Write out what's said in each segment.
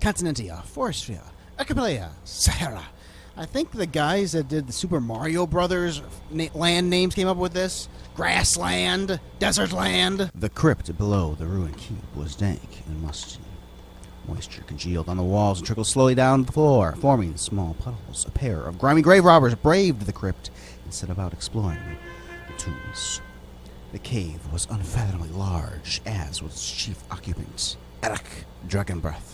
Continentia, Forestria, Archipelago, Sahara. I think the guys that did the Super Mario Brothers land names came up with this. Grassland, Desert Land. The crypt below the ruined keep was dank and musty. Moisture congealed on the walls and trickled slowly down the floor, forming small puddles. A pair of grimy grave robbers braved the crypt and set about exploring the tombs. The cave was unfathomably large, as was its chief occupant, Eric Dragonbreath.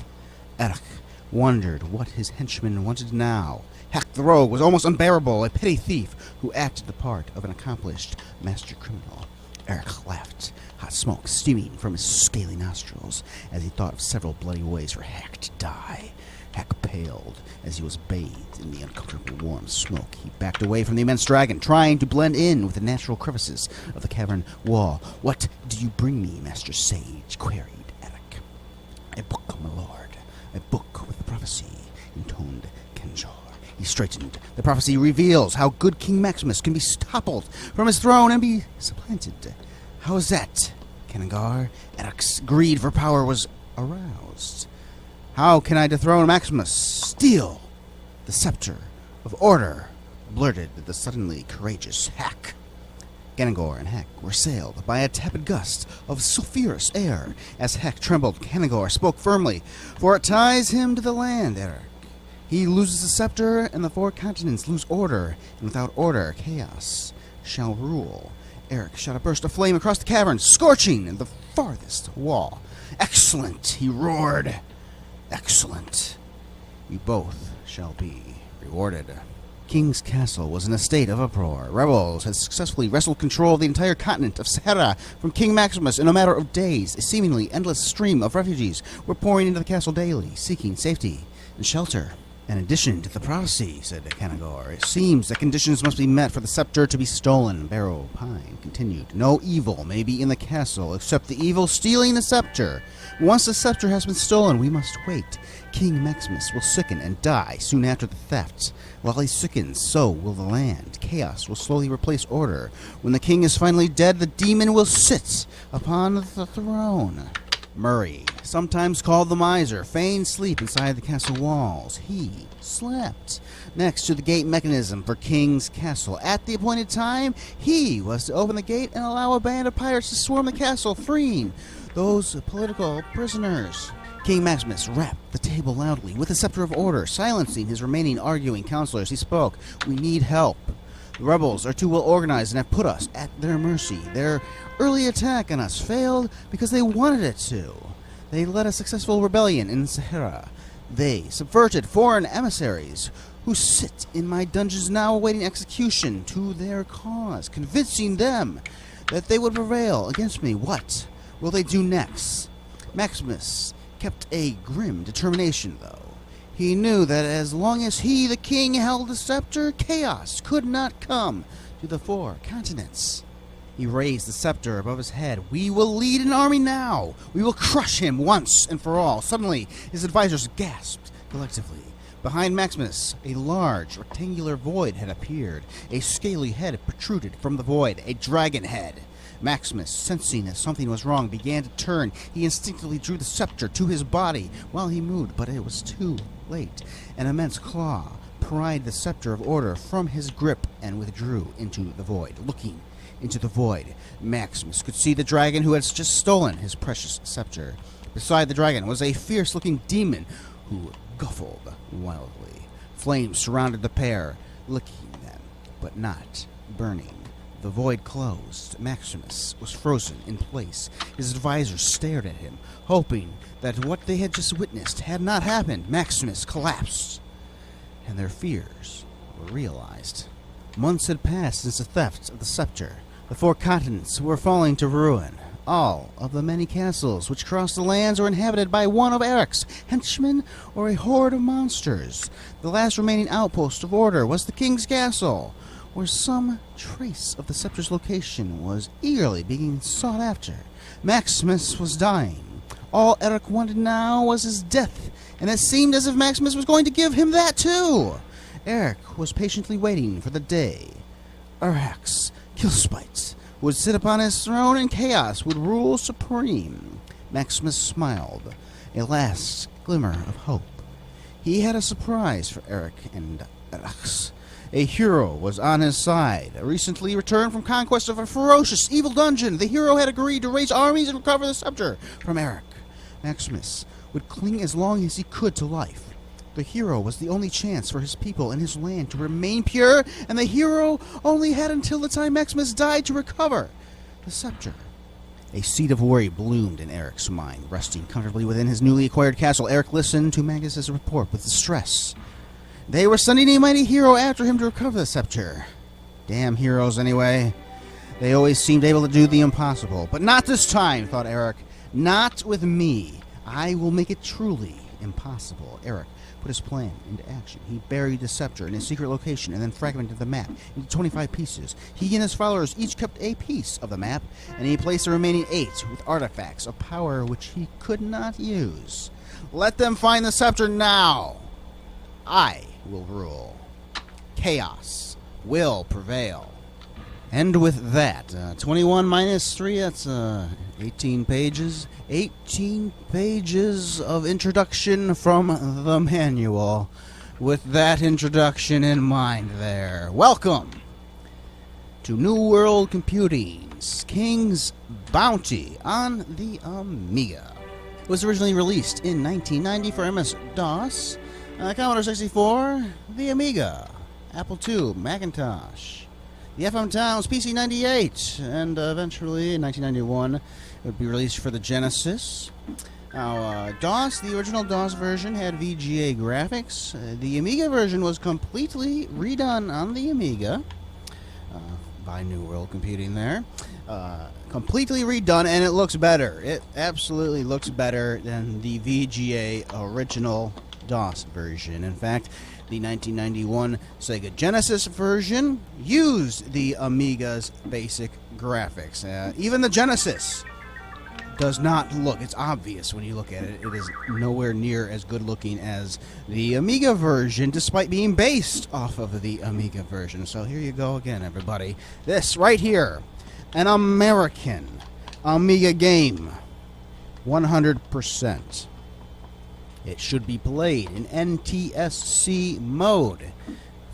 Eric wondered what his henchman wanted now. Heck, the rogue was almost unbearable, a petty thief who acted the part of an accomplished master criminal. Eric laughed, hot smoke steaming from his scaly nostrils as he thought of several bloody ways for Heck to die. Heck paled as he was bathed in the uncomfortable warm smoke. He backed away from the immense dragon, trying to blend in with the natural crevices of the cavern wall. "What do you bring me, Master Sage?" queried Eric. "A book, my lord. A book with prophecy," intoned Kenjor. He straightened. "The prophecy reveals how good King Maximus can be toppled from his throne and be supplanted." "How is that, Kengar?" Eric's greed for power was aroused. "How can I dethrone Maximus? Steal the scepter of order," blurted the suddenly courageous Heck. Ganagor and Heck were assailed by a tepid gust of sulphurous air. As Heck trembled, Ganagor spoke firmly, "For it ties him to the land, Eric. He loses the scepter, and the four continents lose order, and without order, chaos shall rule." Eric shot a burst of flame across the cavern, scorching the farthest wall. "Excellent!" he roared. "Excellent. You both shall be rewarded." King's Castle was in a state of uproar. Rebels had successfully wrestled control of the entire continent of Sahara from King Maximus in a matter of days. A seemingly endless stream of refugees were pouring into the castle daily, seeking safety and shelter. "In addition to the prophecy," said Kanagor, "it seems that conditions must be met for the scepter to be stolen." Barrow Pine continued, "No evil may be in the castle except the evil stealing the scepter. Once the scepter has been stolen, we must wait. King Maximus will sicken and die soon after the theft. While he sickens, so will the land. Chaos will slowly replace order. When the king is finally dead, the demon will sit upon the throne." Murray, sometimes called the Miser, feigned sleep inside the castle walls. He slept next to the gate mechanism for King's Castle. At the appointed time, he was to open the gate and allow a band of pirates to swarm the castle, freeing those political prisoners. King Maximus rapped the table loudly with the scepter of order, silencing his remaining arguing counselors. He spoke, "We need help. The rebels are too well organized and have put us at their mercy. Their early attack on us failed because they wanted it to. They led a successful rebellion in Sahara. They subverted foreign emissaries who sit in my dungeons now awaiting execution to their cause, convincing them that they would prevail against me. What will they do next?" Maximus kept a grim determination, though. He knew that as long as he, the king, held the scepter, chaos could not come to the four continents. He raised the scepter above his head. "We will lead an army now. We will crush him once and for all." Suddenly, his advisors gasped collectively. Behind Maximus, a large rectangular void had appeared. A scaly head protruded from the void, a dragon head. Maximus, sensing that something was wrong, began to turn. He instinctively drew the scepter to his body while he moved, but it was too late. An immense claw pried the scepter of order from his grip and withdrew into the void. Looking into the void, Maximus could see the dragon who had just stolen his precious scepter. Beside the dragon was a fierce-looking demon who guffled wildly. Flames surrounded the pair, licking them, but not burning. The void closed. Maximus was frozen in place. His advisors stared at him, hoping that what they had just witnessed had not happened. Maximus collapsed, and their fears were realized. Months had passed since the theft of the scepter. The four continents were falling to ruin. All of the many castles which crossed the lands were inhabited by one of Eric's henchmen or a horde of monsters. The last remaining outpost of order was the King's Castle, where some trace of the scepter's location was eagerly being sought after. Maximus was dying. All Eric wanted now was his death, and it seemed as if Maximus was going to give him that too. Eric was patiently waiting for the day Eric's Killspite would sit upon his throne and chaos would rule supreme. Maximus smiled. A last glimmer of hope. He had a surprise for Eric and Alex. A hero was on his side. Recently returned from conquest of a ferocious, evil dungeon, the hero had agreed to raise armies and recover the scepter from Eric. Maximus would cling as long as he could to life. The hero was the only chance for his people and his land to remain pure, and the hero only had until the time Maximus died to recover the scepter. A seed of worry bloomed in Eric's mind. Resting comfortably within his newly acquired castle, Eric listened to Magnus's report with distress. They were sending a mighty hero after him to recover the scepter. Damn heroes, anyway. They always seemed able to do the impossible. But not this time, thought Eric. Not with me. I will make it truly impossible. Eric put his plan into action. He buried the scepter in a secret location and then fragmented the map into 25 pieces. He and his followers each kept a piece of the map, and he placed the remaining 8 with artifacts of power which he could not use. Let them find the scepter now. I will rule. Chaos will prevail. And with that, 21 minus 3, that's 18 pages. 18 pages of introduction from the manual. With that introduction in mind there. Welcome to New World Computing's King's Bounty on the Amiga. It was originally released in 1990 for MS-DOS, Commodore 64, the Amiga, Apple II, Macintosh, the FM Towns PC-98, and eventually in 1991 it would be released for the Genesis. Now, DOS, the original DOS version, had VGA graphics. The Amiga version was completely redone on the Amiga by New World Computing there. Completely redone, and it looks better. It absolutely looks better than the VGA original DOS version. In fact, the 1991 Sega Genesis version used the Amiga's basic graphics. Even the Genesis does not look, it's obvious when you look at it, it is nowhere near as good looking as the Amiga version, despite being based off of the Amiga version. So here you go again, everybody. This right here, an American Amiga game, 100%. It should be played in NTSC mode,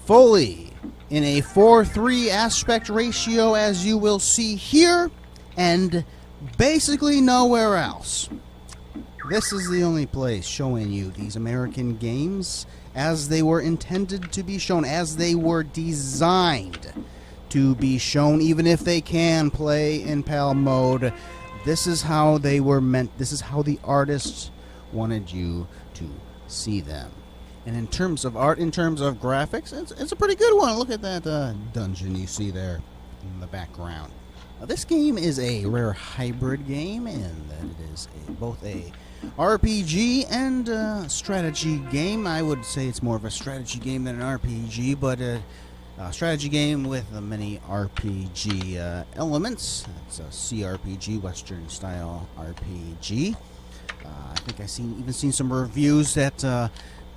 fully in a 4:3 aspect ratio, as you will see here, and basically nowhere else. This is the only place showing you these American games as they were intended to be shown, as they were designed to be shown, even if they can play in PAL mode. This is how they were meant. This is how the artists wanted you to see them. And in terms of art, in terms of graphics, it's a pretty good one. Look at that dungeon you see there in the background. Now, this game is a rare hybrid game in that it is both a RPG and strategy game. I would say it's more of a strategy game than an RPG, but a strategy game with many RPG elements. It's a CRPG, Western style RPG. I think I've even seen some reviews that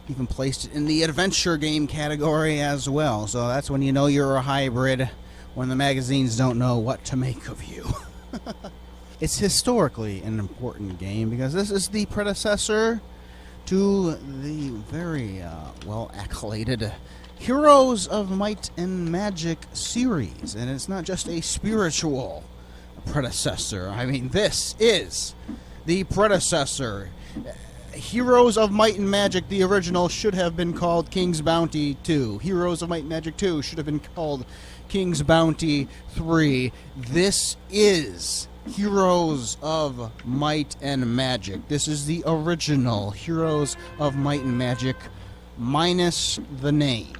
even placed it in the adventure game category as well. So that's when you know you're a hybrid, when the magazines don't know what to make of you. It's historically an important game because this is the predecessor to the very well accoladed Heroes of Might and Magic series. And it's not just a spiritual predecessor. I mean, this is the predecessor. Heroes of Might and Magic, the original, should have been called King's Bounty 2. Heroes of Might and Magic 2 should have been called King's Bounty 3. This is Heroes of Might and Magic. This is the original Heroes of Might and Magic, minus the name.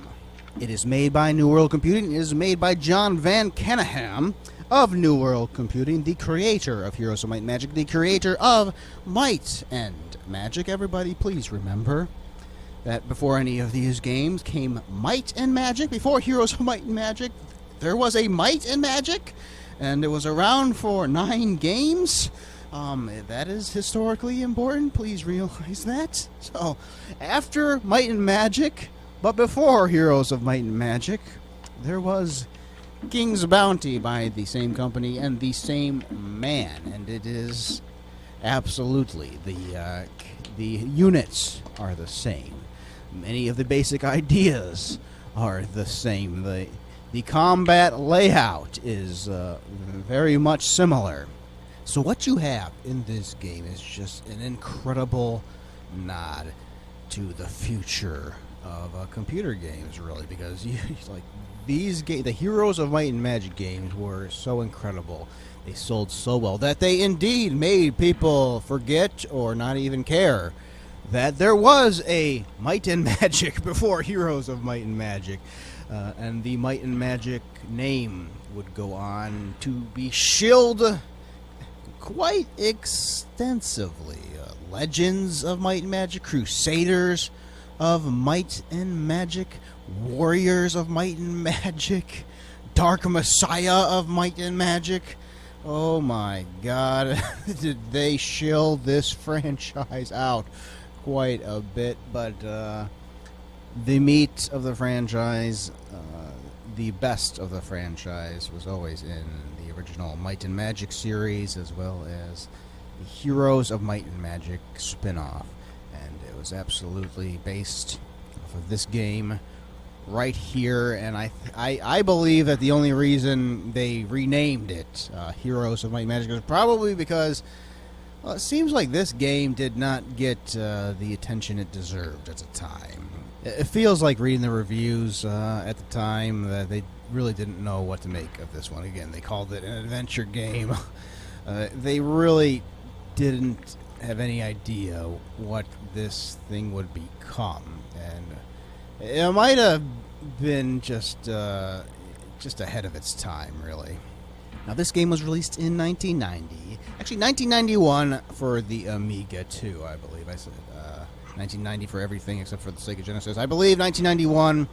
It is made by New World Computing. It is made by John Van Kenningham of New World Computing, the creator of Heroes of Might and Magic, the creator of Might and Magic. Everybody, please remember that before any of these games came Might and Magic. Before Heroes of Might and Magic, there was a Might and Magic, and it was around for 9 games. That is historically important. Please realize that. So, after Might and Magic, but before Heroes of Might and Magic, there was King's Bounty by the same company and the same man, and it is absolutely The units are the same. Many of the basic ideas are the same. The combat layout is very much similar. So what you have in this game is just an incredible nod to the future of computer games, really, because the Heroes of Might and Magic games were so incredible. They sold so well that they indeed made people forget or not even care that there was a Might and Magic before Heroes of Might and Magic. And the Might and Magic name would go on to be shilled quite extensively. Legends of Might and Magic, Crusaders of Might and Magic, Warriors of Might and Magic, Dark Messiah of Might and Magic. Oh my God, did they shill this franchise out quite a bit, but the meat of the franchise, the best of the franchise, was always in the original Might and Magic series, as well as the Heroes of Might and Magic spin-off. And it was absolutely based off of this game right here, and I believe that the only reason they renamed it Heroes of Might and Magic was probably because it seems like this game did not get the attention it deserved at the time. It feels like reading the reviews at the time that they really didn't know what to make of this one. Again, they called it an adventure game. They really didn't have any idea what this thing would become, and it might have been just ahead of its time, really. Now, this game was released in 1990. Actually, 1991 for the Amiga, too, I believe. I said 1990 for everything except for the Sega Genesis. I believe 1991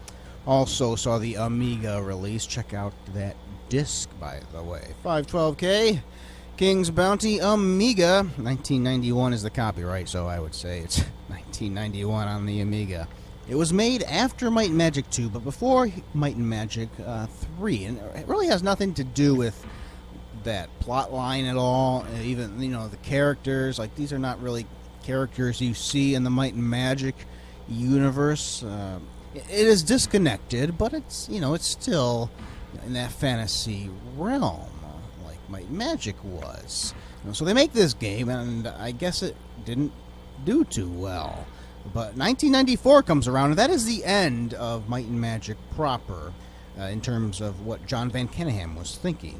also saw the Amiga release. Check out that disc, by the way. 512K, King's Bounty Amiga. 1991 is the copyright, so I would say it's 1991 on the Amiga. It was made after Might and Magic 2, but before Might and Magic 3. And it really has nothing to do with that plot line at all. Even, the characters, these are not really characters you see in the Might and Magic universe. It is disconnected, but it's, it's still in that fantasy realm, like Might and Magic was. So they make this game, and I guess it didn't do too well. But 1994 comes around, and that is the end of Might and Magic proper, in terms of what John Van Kenningham was thinking.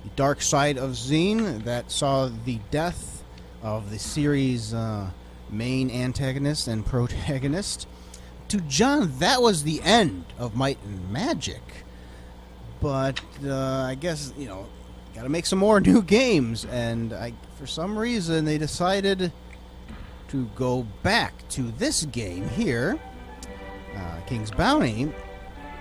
The dark side of Zine that saw the death of the series' main antagonist and protagonist. To John, that was the end of Might and Magic. But I guess, got to make some more new games, and for some reason they decided to go back to this game here, King's Bounty,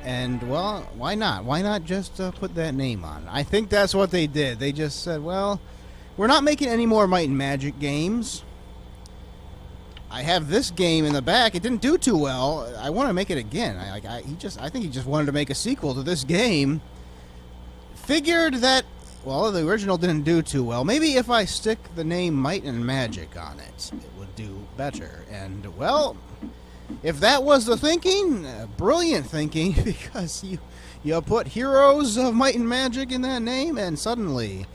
and, well, why not? Why not just put that name on? I think that's what they did. They just said, well, we're not making any more Might and Magic games. I have this game in the back. It didn't do too well. I want to make it again. I think he just wanted to make a sequel to this game. Figured that, well, the original didn't do too well. Maybe if I stick the name Might and Magic on it, it would do better. And, well, if that was the thinking, brilliant thinking, because you put Heroes of Might and Magic in that name, and suddenly,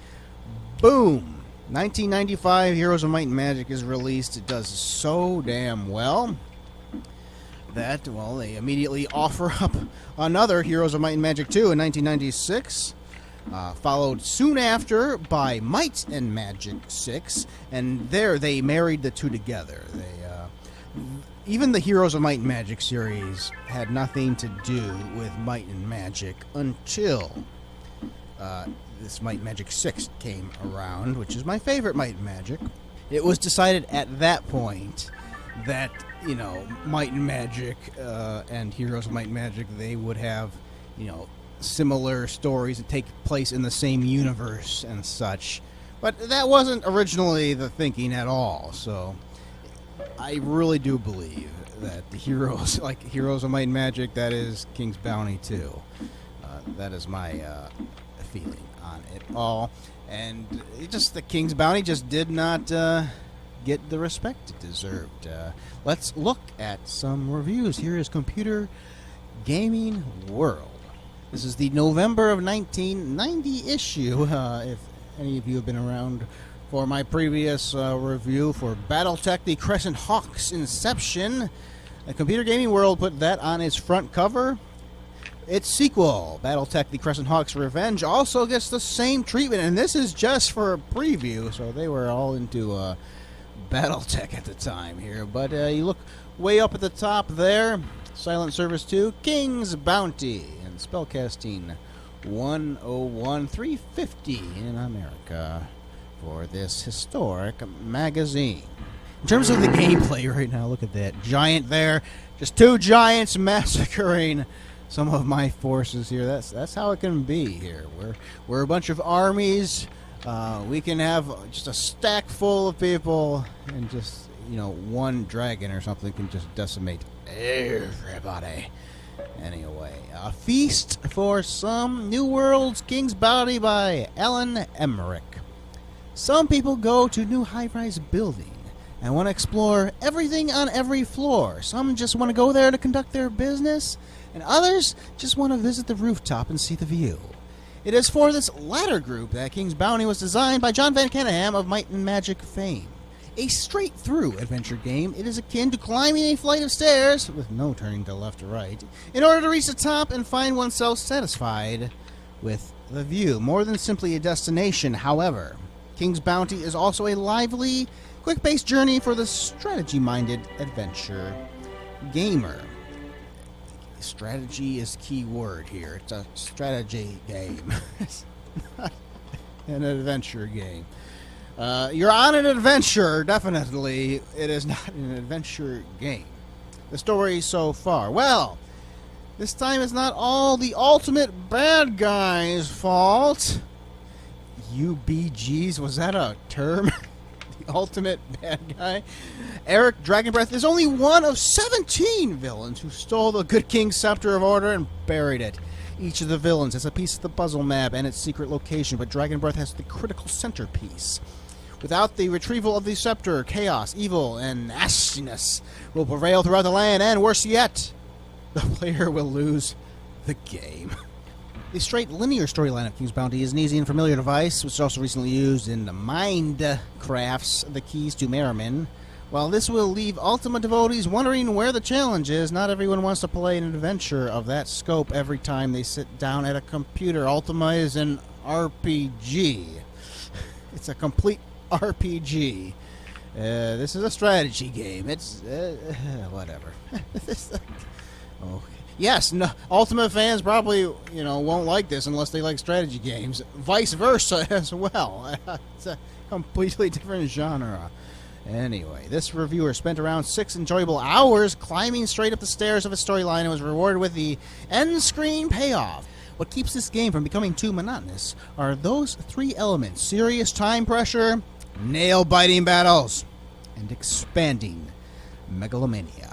boom, 1995 Heroes of Might and Magic is released. It does so damn well that, well, they immediately offer up another Heroes of Might and Magic 2 in 1996. Followed soon after by Might and Magic 6, and there they married the two together. Even the Heroes of Might and Magic series had nothing to do with Might and Magic until this Might and Magic 6 came around, which is my favorite Might and Magic. It was decided at that point that, Might and Magic and Heroes of Might and Magic, they would have, similar stories that take place in the same universe and such. But that wasn't originally the thinking at all, so I really do believe that the Heroes, like Heroes of Might and Magic, that is King's Bounty 2. That is my feeling on it all. And the King's Bounty just did not get the respect it deserved. Let's look at some reviews. Here is Computer Gaming World. This is the November of 1990 issue. If any of you have been around for my previous review for BattleTech, the Crescent Hawk's Inception, Computer Gaming World put that on its front cover. Its sequel, BattleTech, the Crescent Hawk's Revenge, also gets the same treatment, and this is just for a preview, so they were all into BattleTech at the time here. But you look way up at the top there, Silent Service 2, King's Bounty, and Spellcasting 101,350 in America for this historic magazine. In terms of the gameplay right now, look at that giant there, just two giants massacring some of my forces here. That's how it can be here. We're a bunch of armies. We can have just a stack full of people, and just one dragon or something can just decimate everybody. Anyway, a feast for some New World's King's Bounty by Alan Emmerich. Some people go to new high-rise building and want to explore everything on every floor. Some just want to go there to conduct their business, and others just want to visit the rooftop and see the view. It is for this latter group that King's Bounty was designed by John Van Caneghem of Might and Magic fame. A straight-through adventure game, it is akin to climbing a flight of stairs, with no turning to left or right, in order to reach the top and find oneself satisfied with the view. More than simply a destination, however, King's Bounty is also a lively, quick-paced journey for the strategy-minded adventure gamer. Strategy is key word here. It's a strategy game. It's not an adventure game. You're on an adventure, definitely. It is not an adventure game. The story so far. Well, this time it's not all the ultimate bad guy's fault. UBGs, was that a term? The ultimate bad guy? Eric Dragonbreath is only one of 17 villains who stole the Good King's Scepter of Order and buried it. Each of the villains has a piece of the puzzle map and its secret location, but Dragonbreath has the critical centerpiece. Without the retrieval of the scepter, chaos, evil, and nastiness will prevail throughout the land, and worse yet, the player will lose the game. The straight linear storyline of King's Bounty is an easy and familiar device, which is also recently used in the Minecraft's The Keys to Merriman. While this will leave Ultima devotees wondering where the challenge is, not everyone wants to play an adventure of that scope every time they sit down at a computer. Ultima is an RPG. It's a complete RPG. This is a strategy game. It's whatever. Okay. Yes, no, Ultima fans probably won't like this unless they like strategy games. Vice versa as well. It's a completely different genre. Anyway, this reviewer spent around 6 enjoyable hours climbing straight up the stairs of a storyline and was rewarded with the end screen payoff. What keeps this game from becoming too monotonous are those 3 elements: serious time pressure, nail-biting battles, and expanding megalomania.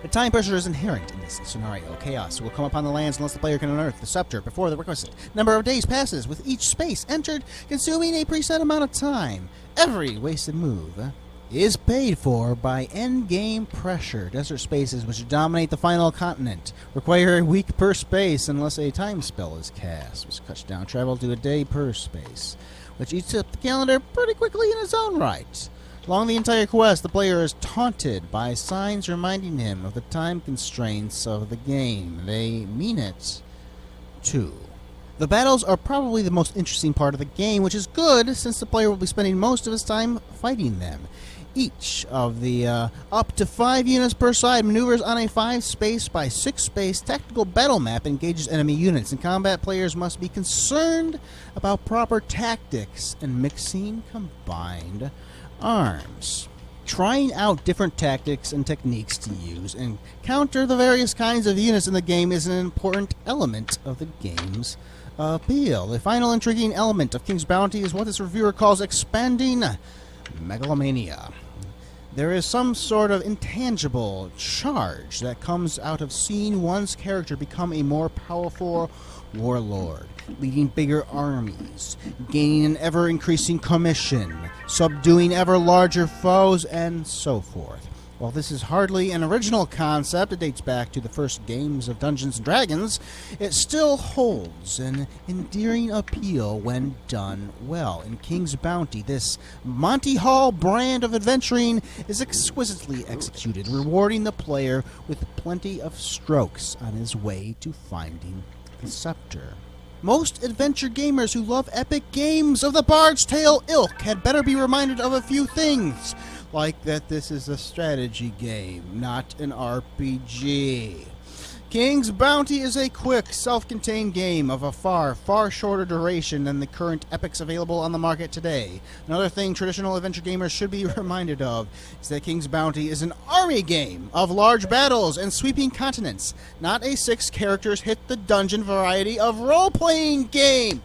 The time pressure is inherent in this scenario. Chaos will come upon the lands unless the player can unearth the scepter before the requisite number of days passes, with each space entered consuming a preset amount of time. Every wasted move is paid for by endgame pressure. Desert spaces which dominate the final continent require a week per space unless a time spell is cast, which cuts down travel to a day per space, which eats up the calendar pretty quickly in its own right. Along the entire quest, the player is taunted by signs reminding him of the time constraints of the game. They mean it, too. The battles are probably the most interesting part of the game, which is good since the player will be spending most of his time fighting them. Each of the up to 5 units per side maneuvers on a 5-space by 6-space tactical battle map, engages enemy units. In combat, players must be concerned about proper tactics and mixing combined arms. Trying out different tactics and techniques to use and counter the various kinds of units in the game is an important element of the game's appeal. The final intriguing element of King's Bounty is what this reviewer calls expanding megalomania. There is some sort of intangible charge that comes out of seeing one's character become a more powerful warlord, leading bigger armies, gaining an ever-increasing commission, subduing ever-larger foes, and so forth. While this is hardly an original concept, it dates back to the first games of Dungeons & Dragons, it still holds an endearing appeal when done well. In King's Bounty, this Monty Hall brand of adventuring is exquisitely executed, rewarding the player with plenty of strokes on his way to finding the scepter. Most adventure gamers who love epic games of the Bard's Tale ilk had better be reminded of a few things, like that this is a strategy game, not an RPG. King's Bounty is a quick, self-contained game of a far, far shorter duration than the current epics available on the market today. Another thing traditional adventure gamers should be reminded of is that King's Bounty is an army game of large battles and sweeping continents, not a 6 characters hit-the-dungeon variety of role-playing game.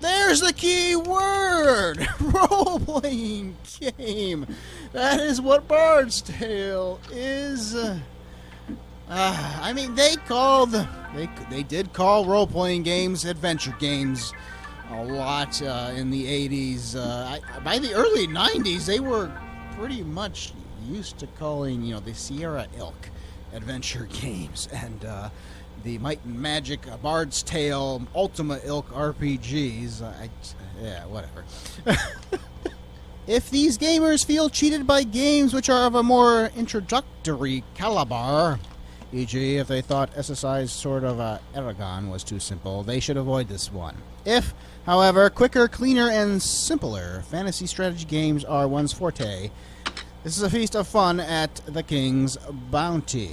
There's the key word! Role-playing game. That is what Bard's Tale is. I mean, they did call role-playing games adventure games a lot in the 80s. By the early 90s, they were pretty much used to calling, the Sierra ilk adventure games, and the Might and Magic, Bard's Tale, Ultima ilk RPGs. Whatever. If these gamers feel cheated by games which are of a more introductory caliber, e.g. if they thought SSI's Sword of Aragon was too simple, they should avoid this one. If, however, quicker, cleaner, and simpler fantasy strategy games are one's forte, this is a feast of fun at the King's Bounty.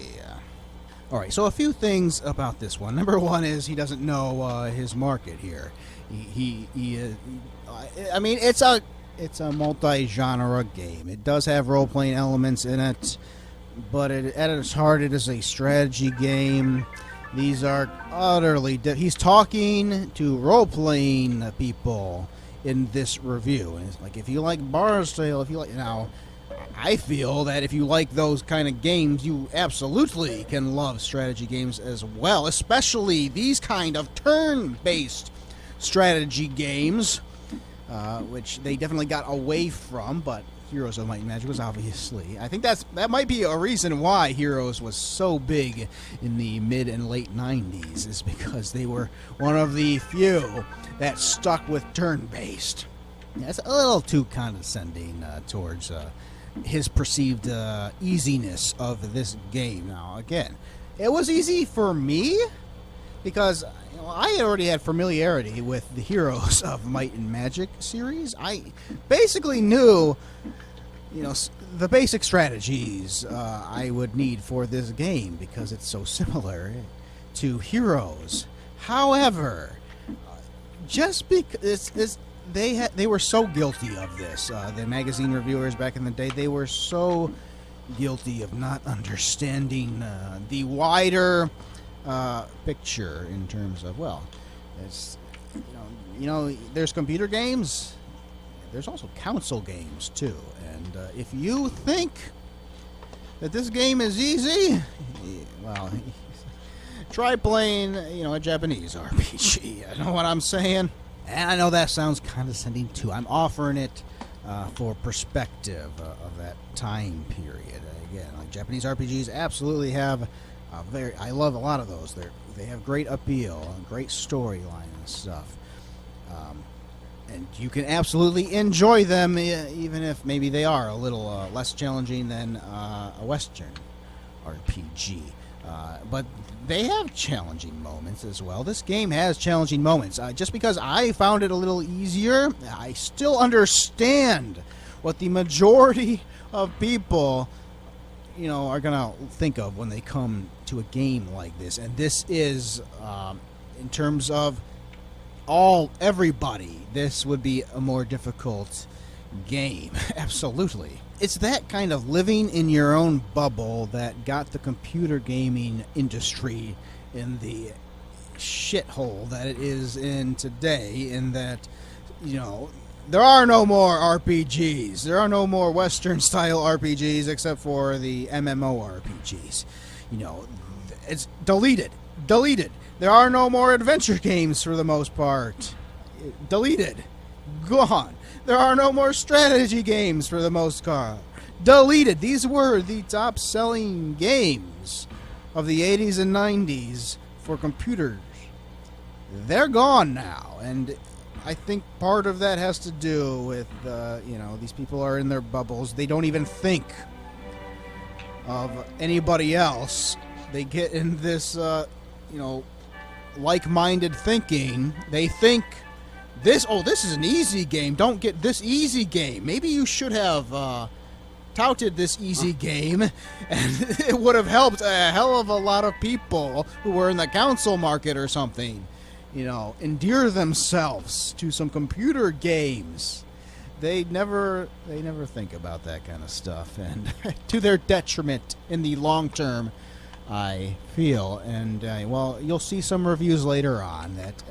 Alright, so a few things about this one. Number one is he doesn't know his market here. I mean, it's a multi-genre game. It does have role-playing elements in it, but at its heart, it is a strategy game. These are utterly... He's talking to role-playing people in this review. And it's like, if you like Bard's Tale, if you like... Now, I feel that if you like those kind of games, you absolutely can love strategy games as well, especially these kind of turn-based strategy games, which they definitely got away from, but Heroes of Might and Magic was obviously... I think that might be a reason why Heroes was so big in the mid and late 90s, is because they were one of the few that stuck with turn-based. That's a little too condescending towards his perceived easiness of this game. Now, again, it was easy for me because I already had familiarity with the Heroes of Might and Magic series. I basically knew, the basic strategies I would need for this game because it's so similar to Heroes. However, just because they were so guilty of this. The magazine reviewers back in the day, they were so guilty of not understanding the wider picture in terms of, it's, there's computer games. There's also console games too. And if you think that this game is easy, try playing, a Japanese RPG. You know what I'm saying? And I know that sounds condescending too. I'm offering it for perspective of that time period. Again, like Japanese RPGs absolutely have I love a lot of those. They have great appeal, great storyline and stuff. And you can absolutely enjoy them, even if maybe they are a little less challenging than a Western RPG. But they have challenging moments as well. This game has challenging moments. Just because I found it a little easier, I still understand what the majority of people, are going to think of when they come to a game like this. And this is, in terms of everybody, this would be a more difficult game. Absolutely. It's that kind of living in your own bubble that got the computer gaming industry in the shithole that it is in today, in that, there are no more RPGs. There are no more Western-style RPGs except for the MMORPGs. You know, it's deleted. Deleted. There are no more adventure games for the most part. Deleted. Gone. There are no more strategy games for the most part. Deleted. These were the top-selling games of the 80s and 90s for computers. They're gone now, and I think part of that has to do with, you know, these people are in their bubbles. They don't even think of anybody else. They get in this, you know, like-minded thinking. They think, this is an easy game. Don't get this easy game. Maybe you should have touted this easy game, and it would have helped a hell of a lot of people who were in the console market or something. You know, endear themselves to some computer games. They never think about that kind of stuff, and to their detriment in the long term, I feel. And well, you'll see some reviews later on that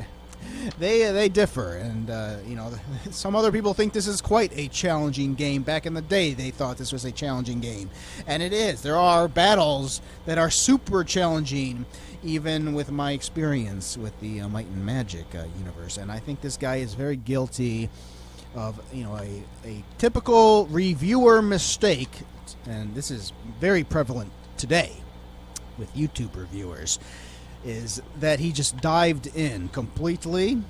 they differ, and you know, some other people think this is quite a challenging game. Back in the day, they thought this was a challenging game, and it is. There are battles that are super challenging, even with my experience with the Might and Magic universe. And I think this guy is very guilty of, you know, a typical reviewer mistake, and this is very prevalent today with YouTube reviewers, is that he just dived in completely,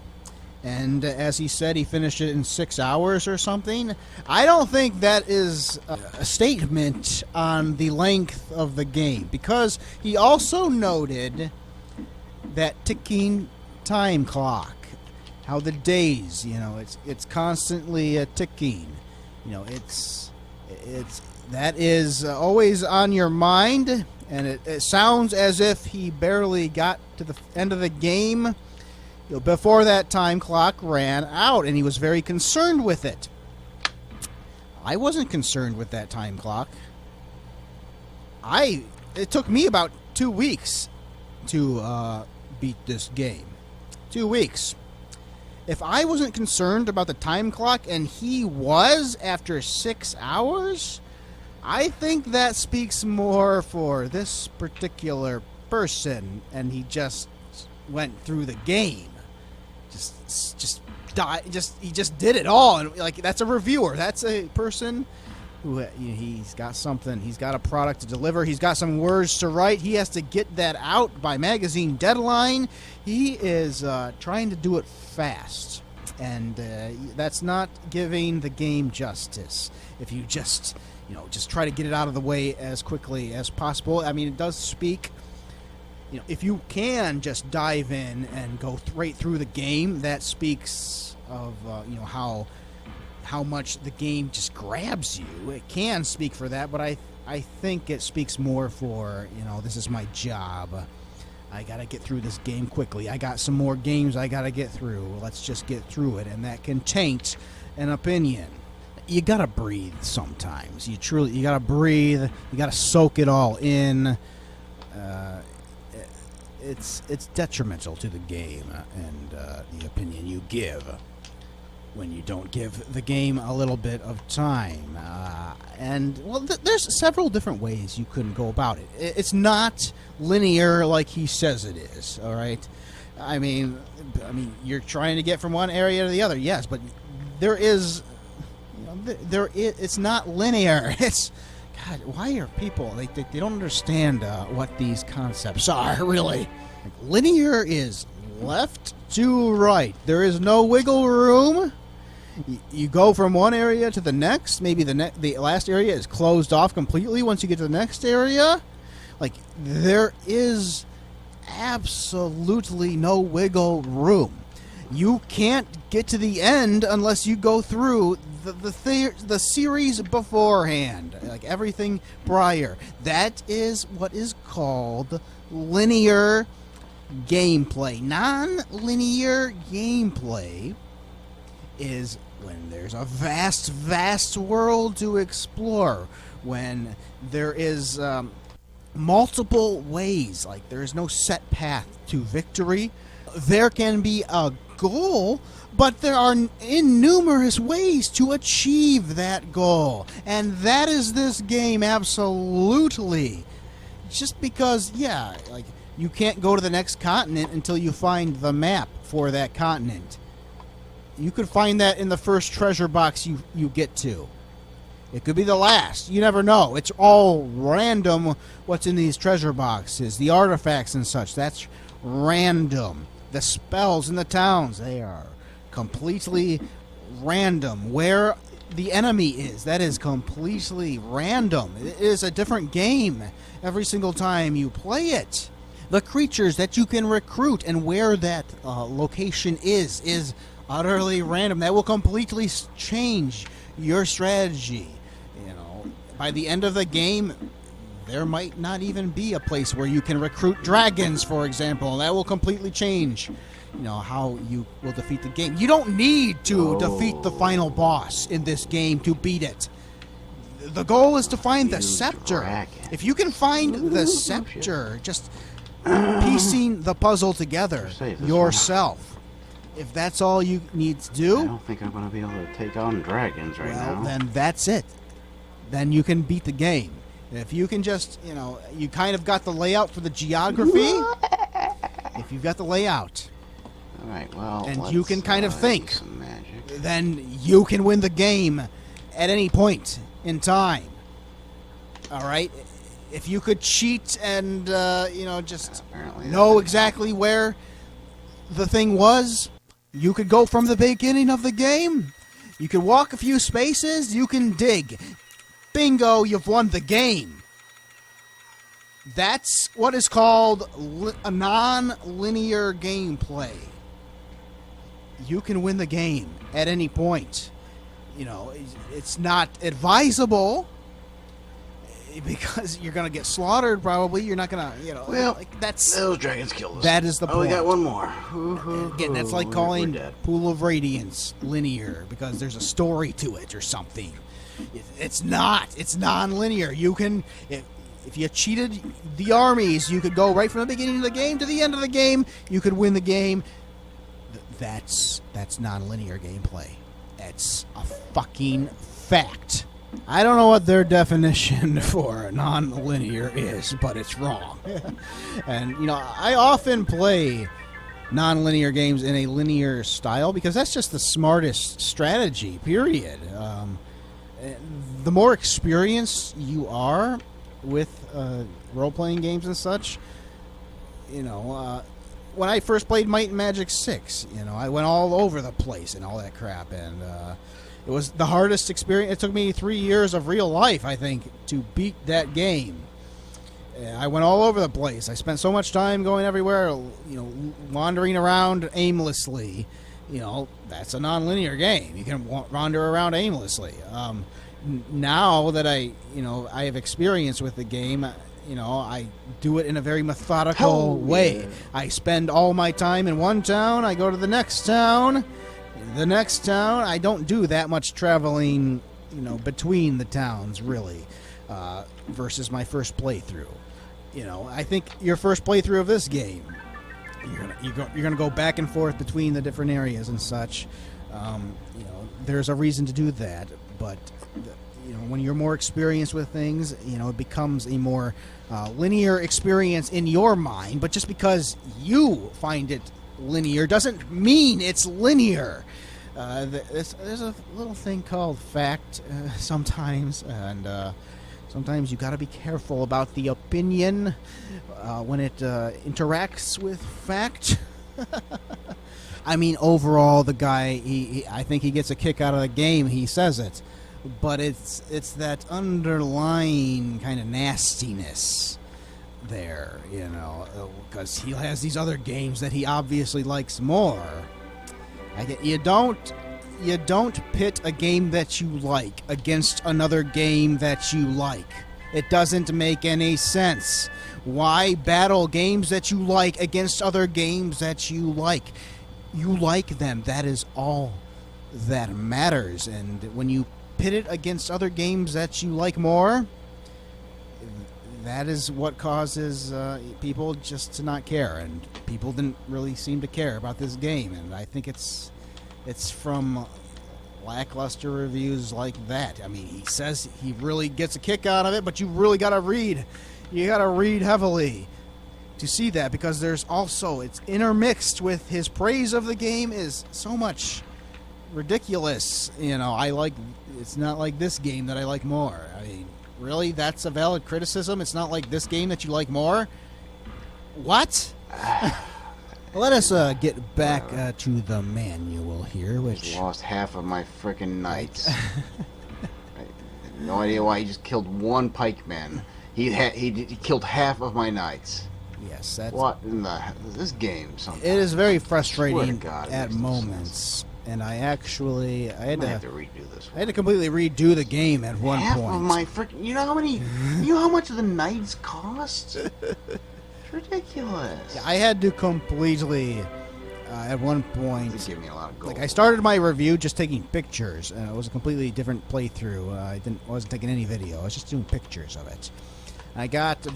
and as he said, he finished it in 6 hours or something. I don't think that is a statement on the length of the game, because he also noted that ticking time clock, how the days, you know, it's constantly ticking. You know, it's that is always on your mind, and it sounds as if he barely got to the end of the game before that time clock ran out, and he was very concerned with it. I wasn't concerned with that time clock. It took me about 2 weeks to beat this game. 2 weeks. If I wasn't concerned about the time clock and he was after 6 hours, I think that speaks more for this particular person, and he just went through the game. He just did it all, and like, that's a reviewer. That's a person who, he's got something. He's got a product to deliver. He's got some words to write. He has to get that out by magazine deadline. He is trying to do it fast, and that's not giving the game justice. If you just try to get it out of the way as quickly as possible. I mean, it does speak. You know, if you can just dive in and go right through the game, that speaks of you know, how much the game just grabs you. It can speak for that, but I think it speaks more for, you know, this is my job. I gotta get through this game quickly. I got some more games I gotta get through. Let's just get through it, and that can taint an opinion. You gotta breathe sometimes. You gotta breathe. You gotta soak it all in. It's detrimental to the game and the opinion you give when you don't give the game a little bit of time. And well, there's several different ways you can go about it. It's not linear like he says it is. All right. I mean, you're trying to get from one area to the other, yes, but there is. It's not linear. It's, God, why are people, they don't understand what these concepts are, really. Like, linear is left to right. There is no wiggle room. You go from one area to the next. Maybe the last area is closed off completely once you get to the next area. Like, there is absolutely no wiggle room. You can't get to the end unless you go through the series beforehand, like everything prior. That is what is called linear gameplay. Non-linear gameplay is when there's a vast world to explore, when there is multiple ways, like there is no set path to victory. There can be a goal, but there are numerous ways to achieve that goal. And that is this game, absolutely. Just because, yeah, like, you can't go to the next continent until you find the map for that continent. You could find that in the first treasure box you get to. It could be the last. You never know. It's all random what's in these treasure boxes. The artifacts and such, that's random. The spells in the towns, they are completely random. Where the enemy is, that is completely random. It is a different game every single time you play it. The creatures that you can recruit and where that location is utterly random. That will completely change your strategy. You know, by the end of the game, there might not even be a place where you can recruit dragons, for example. That will completely change, you know, how you will defeat the game. You don't need to defeat the final boss in this game to beat it. The goal is to find the scepter. If you can find the scepter, just piecing the puzzle together yourself. If that's all you need to do, I don't think I'm going to be able to take on dragons right now. Then that's it. Then you can beat the game. If you can just, you know, you kind of got the layout for the geography. If you've got the layout, all right, well, and you can kind of think, some magic. then you can win the game at any point in time. All right? If you could cheat and, you know, just know exactly where the thing was, you could go from the beginning of the game. You could walk a few spaces. You can dig. Bingo, you've won the game. That's what is called a non-linear gameplay. You can win the game at any point. You know, it's not advisable because you're going to get slaughtered probably. You're not going to, you know, well, like that's those dragons killed us. That is the point. Oh, we got one more. Again, that's like calling Pool of Radiance linear because there's a story to it or something. It's not. It's non-linear. You can, if you cheated the armies, you could go right from the beginning of the game to the end of the game. You could win the game. That's non-linear gameplay. It's a fucking fact. I don't know what their definition for non-linear is, but it's wrong. And, you know, I often play non-linear games in a linear style because that's just the smartest strategy, period. The more experienced you are with role-playing games and such, you know, when I first played Might and Magic 6, you know, I went all over the place and all that crap, and it was the hardest experience. It took me 3 years of real life, I think, to beat that game. I went all over the place. I spent so much time going everywhere, you know, wandering around aimlessly. You know, that's a non-linear game. You can wander around aimlessly. Now that I have experience with the game, you know, I do it in a very methodical way. I spend all my time in one town. I go to the next town. The next town, I don't do that much traveling, you know, between the towns, really, versus my first playthrough. You know, I think your first playthrough of this game, you're gonna go back and forth between the different areas and such. You know, there's a reason to do that, but you know, when you're more experienced with things, you know, it becomes a more linear experience in your mind. But just because you find it linear doesn't mean it's linear. There's a little thing called fact sometimes, and sometimes you got to be careful about the opinion when it interacts with fact. I mean, overall, the guy, I think he gets a kick out of the game. He says it, but it's that underlying kind of nastiness there, you know, because he has these other games that he obviously likes more. You don't pit a game that you like against another game that you like. It doesn't make any sense. Why battle games that you like against other games that you like? You like them. That is all that matters. And when you pit it against other games that you like more, that is what causes people just to not care, and people didn't really seem to care about this game, and I think it's from lackluster reviews like that. I mean, he says he really gets a kick out of it, but you really gotta read. You gotta read heavily to see that, because there's also, it's intermixed with his praise of the game is so much ridiculous. You know, it's not like this game that I like more. I mean, really, that's a valid criticism? It's not like this game that you like more? What? Let us get back to the manual here, which... I lost half of my frickin' knights. I have no idea why he just killed one pikeman. He killed half of my knights. Yes, that's... What in the... This game, sometimes... It is very frustrating God, at moments. And I had to redo this one. I had to completely redo the game at one half point. Of my frickin'... You know how many... You know how much the knights cost? Ridiculous. I had to completely at one point. This gave me a lot of gold. Like, I started my review just taking pictures, and it was a completely different playthrough. I wasn't taking any video. I was just doing pictures of it. I got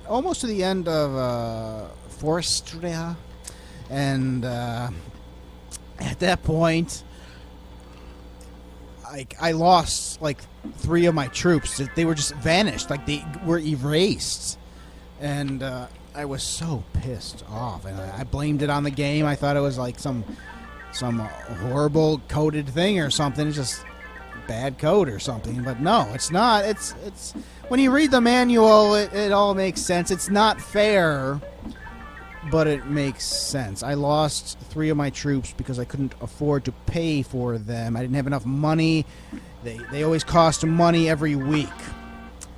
almost to the end of Forestria, and at that point, I lost like 3 of my troops. They were just vanished, like they were erased. And I was so pissed off, and I blamed it on the game. I thought it was like some horrible coded thing or something. It's just bad code or something. But no, it's not. It's when you read the manual, it all makes sense. It's not fair, but it makes sense. I lost 3 of my troops because I couldn't afford to pay for them. I didn't have enough money. They always cost money every week.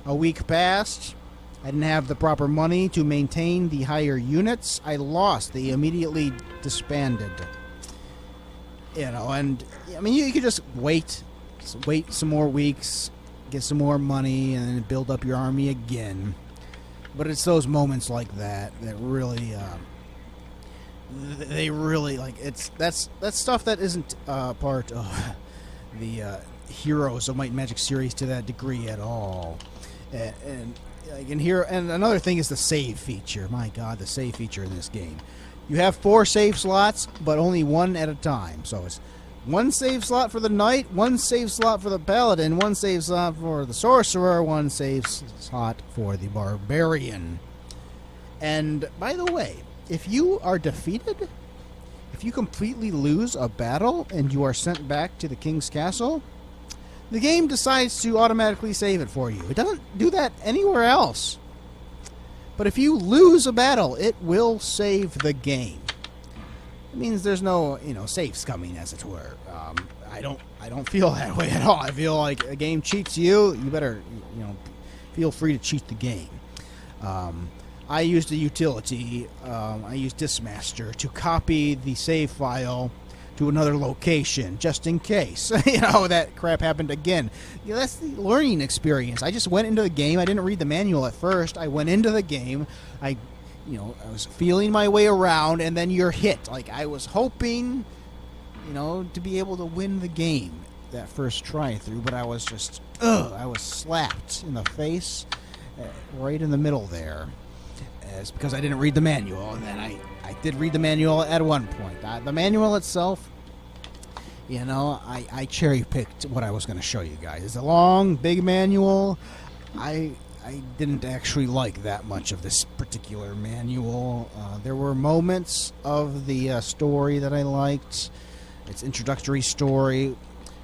A week passed. I didn't have the proper money to maintain the higher units. I lost. They immediately disbanded. You know, and I mean, you could just wait some more weeks, get some more money, and then build up your army again. But it's those moments like that really, they really like. That's stuff that isn't part of the Heroes of Might and Magic series to that degree at all, and another thing is the save feature. My God, the save feature in this game. You have 4 save slots, but only 1 at a time. So it's 1 save slot for the knight, 1 save slot for the paladin, 1 save slot for the sorcerer, 1 save slot for the barbarian. And by the way, if you are defeated, if you completely lose a battle and you are sent back to the king's castle, the game decides to automatically save it for you. It doesn't do that anywhere else. But if you lose a battle, it will save the game. It means there's no, saves coming, as it were. I don't feel that way at all. I feel like a game cheats you. You better, feel free to cheat the game. I used a utility. I used Dismaster to copy the save file to another location, just in case that crap happened again. That's the learning experience. I just went into the game. I didn't read the manual at first. I went into the game. I was feeling my way around, and then you're hit. Like, I was hoping, to be able to win the game that first try through, but I was just, I was slapped in the face, right in the middle there. It's because I didn't read the manual, and then I did read the manual at one point. The manual itself, I cherry-picked what I was going to show you guys. It's a long, big manual. I didn't actually like that much of this particular manual. There were moments of the story that I liked. Its introductory story,